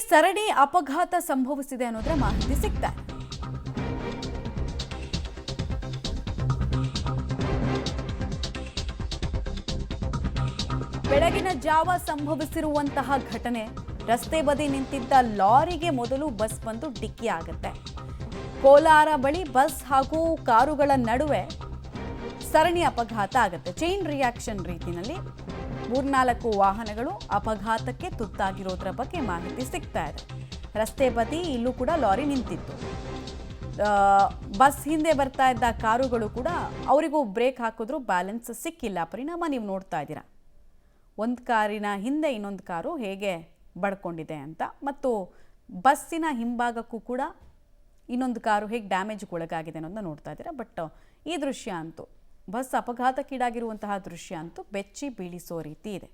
ಸರಣಿ ಅಪಘಾತ ಸಂಭವಿಸಿದೆ ಅನ್ನೋದರ ಮಾಹಿತಿ ಸಿಗ್ತಾ ಇದೆ. ಬೆಳಗಿನ ಜಾವ ಸಂಭವಿಸಿರುವಂತಹ ಘಟನೆ. ರಸ್ತೆ ಬದಿ ನಿಂತಿದ್ದ ಲಾರಿಗೆ ಮೊದಲು ಬಸ್ ಬಂದು ಡಿಕ್ಕಿ ಆಗುತ್ತೆ. ಕೋಲಾರ ಬಳಿ ಬಸ್ ಹಾಗೂ ಕಾರುಗಳ ನಡುವೆ ಸರಣಿ ಅಪಘಾತ ಆಗುತ್ತೆ. ಚೈನ್ ರಿಯಾಕ್ಷನ್ ರೀತಿಯಲ್ಲಿ 3-4 ವಾಹನಗಳು ಅಪಘಾತಕ್ಕೆ ತುತ್ತಾಗಿರೋದ್ರ ಬಗ್ಗೆ ಮಾಹಿತಿ ಸಿಗ್ತಾ ಇದೆ. ರಸ್ತೆ ಬದಿ ಇಲ್ಲೂ ಕೂಡ ಲಾರಿ ನಿಂತಿತ್ತು. ಬಸ್ ಹಿಂದೆ ಬರ್ತಾ ಇದ್ದ ಕಾರುಗಳು ಕೂಡ ಅವರಿಗೂ ಬ್ರೇಕ್ ಹಾಕಿದ್ರು, ಬ್ಯಾಲೆನ್ಸ್ ಸಿಕ್ಕಿಲ್ಲ. ಪರಿಣಾಮ ನೀವು ನೋಡ್ತಾ ಇದ್ದೀರಾ, ಒಂದು ಕಾರಿನ ಹಿಂದೆ ಇನ್ನೊಂದು ಕಾರು ಹೇಗೆ ಬಡ್ಕೊಂಡಿದೆ ಅಂತ, ಮತ್ತು ಬಸ್ಸಿನ ಹಿಂಭಾಗಕ್ಕೂ ಕೂಡ ಇನ್ನೊಂದು ಕಾರು ಹೇಗೆ ಡ್ಯಾಮೇಜ್ಗೆ ಒಳಗಾಗಿದೆ ಅನ್ನೋದನ್ನ ನೋಡ್ತಾ ಇದ್ದೀರಾ. ಬಟ್ ಈ ದೃಶ್ಯ ಅಂತೂ, ಬಸ್ ಅಪಘಾತಕ್ಕೀಡಾಗಿರುವಂತಹ ದೃಶ್ಯ ಅಂತೂ ಬೆಚ್ಚಿ ಬೀಳಿಸೋ ರೀತಿ ಇದೆ.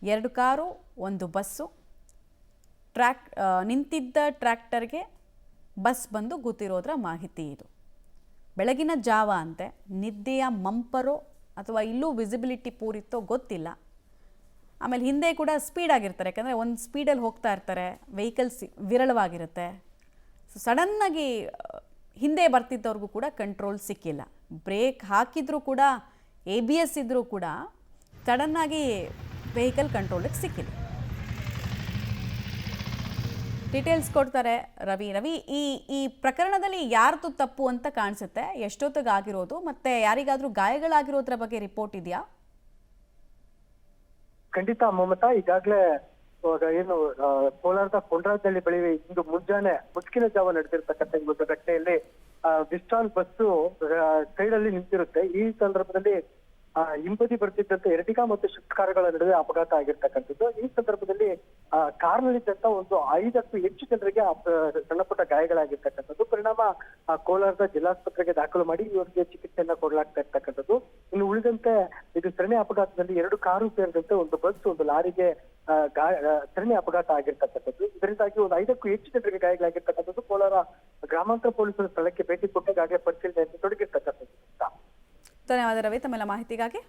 2 ಕಾರು, 1 ಬಸ್ಸು, ನಿಂತಿದ್ದ ಟ್ರ್ಯಾಕ್ಟರ್ಗೆ ಬಸ್ ಬಂದು ಗುದ್ದಿರೋದ್ರ ಮಾಹಿತಿ ಇದು. ಬೆಳಗಿನ ಜಾವ ಅಂತೆ, ನಿದ್ದೆಯ ಮಂಪರೋ ಅಥವಾ ಇಲ್ಲೂ ವಿಸಿಬಿಲಿಟಿ ಪೂರಿತ್ತೋ ಗೊತ್ತಿಲ್ಲ. ಆಮೇಲೆ ಹಿಂದೆ ಕೂಡ ಸ್ಪೀಡ್ ಆಗಿರ್ತಾರೆ, ಯಾಕಂದರೆ ಒಂದು ಸ್ಪೀಡಲ್ಲಿ ಹೋಗ್ತಾ ಇರ್ತಾರೆ, ವೆಹಿಕಲ್ಸ್ ವಿರಳವಾಗಿರುತ್ತೆ. ಸೊ ಸಡನ್ನಾಗಿ ಹಿಂದೆ ಬರ್ತಿದ್ದವ್ರಿಗೂ ಕೂಡ ಕಂಟ್ರೋಲ್ ಸಿಕ್ಕಿಲ್ಲ. ಬ್ರೇಕ್ ಹಾಕಿದ್ರೂ ಕೂಡ, ABS ಇದ್ದರೂ ಕೂಡ ಸಡನ್ನಾಗಿ ವೆಹಿಕಲ್ ಕಂಟ್ರೋಲಿಗೆ ಸಿಕ್ಕಿಲ್ಲ. ಡೀಟೇಲ್ಸ್ ಕೊಡ್ತಾರೆ ರವಿ. ಈ ಪ್ರಕರಣದಲ್ಲಿ ಯಾರ್ದು ತಪ್ಪು ಅಂತ ಕಾಣಿಸುತ್ತೆ? ಎಷ್ಟೊತ್ತಿಗೆ ಆಗಿರೋದು, ಮತ್ತೆ ಯಾರಿಗಾದ್ರೂ ಗಾಯಗಳಾಗಿರೋದ್ರ ಬಗ್ಗೆ ರಿಪೋರ್ಟ್ ಇದೆಯಾ? ಖಂಡಿತ ಮಮತಾ, ಈಗಾಗಲೇ ಏನು ಕೋಲಾರದ ಕೊಂಡ್ರಾಜಹಳ್ಳಿ ಬಳಿ ಇಂದು ಮುಂಜಾನೆ ಮುಚ್ಕಿನ ಜಾವ ನಡೆದಿರ್ತಕ್ಕಂಥ ಒಂದು ಘಟನೆಯಲ್ಲಿ ವಿಸ್ಟಾಲ್ ಬಸ್ಸು ಸೈಡ್ ಅಲ್ಲಿ ನಿಂತಿರುತ್ತೆ. ಈ ಸಂದರ್ಭದಲ್ಲಿ ಹಿಂಬದಿ ಬರ್ತಿದ್ದಂತೆ ಎರ್ಟಿಗಾ ಮತ್ತು ಶಿಫ್ಟ್ ಕಾರುಗಳ ನಡುವೆ ಅಪಘಾತ ಆಗಿರ್ತಕ್ಕಂಥದ್ದು. ಈ ಸಂದರ್ಭದಲ್ಲಿ ಕಾರ್ನಲ್ಲಿದ್ದಂತ ಒಂದು 5ಕ್ಕೂ ಹೆಚ್ಚು ಜನರಿಗೆ ಸಣ್ಣ ಪುಟ್ಟ ಗಾಯಗಳಾಗಿರ್ತಕ್ಕಂಥದ್ದು. ಪರಿಣಾಮ ಕೋಲಾರದ ಜಿಲ್ಲಾಸ್ಪತ್ರೆಗೆ ದಾಖಲು ಮಾಡಿ ಇವರಿಗೆ ಚಿಕಿತ್ಸೆಯನ್ನ ಕೊಡಲಾಗ್ತಾ ಇರ್ತಕ್ಕಂಥದ್ದು. ಇನ್ನು ಉಳಿದಂತೆ ಇದು ಸರಣಿ ಅಪಘಾತದಲ್ಲಿ 2 ಕಾರು ಸೇರಿದಂತೆ ಒಂದು ಬಸ್, ಒಂದು ಲಾರಿಗೆ ಸರಣಿ ಅಪಘಾತ ಆಗಿರ್ತಕ್ಕಂಥದ್ದು. ಇದರಿಂದಾಗಿ ಒಂದು 5ಕ್ಕೂ ಹೆಚ್ಚು ಜನರಿಗೆ ಗಾಯಗಳಾಗಿರ್ತಕ್ಕಂಥದ್ದು. ಕೋಲಾರ ಗ್ರಾಮಾಂತರ ಪೊಲೀಸರು ಸ್ಥಳಕ್ಕೆ ಭೇಟಿ ಕೊಟ್ಟಾಗ ಪರಿಶೀಲನೆಯಲ್ಲಿ ತೊಡಗಿರ್ತಕ್ಕಂಥದ್ದು. ಧನ್ಯವಾದ ರವಿ, ತಮ್ಮೆಲ್ಲ ಮಾಹಿತಿಗಾಗಿ.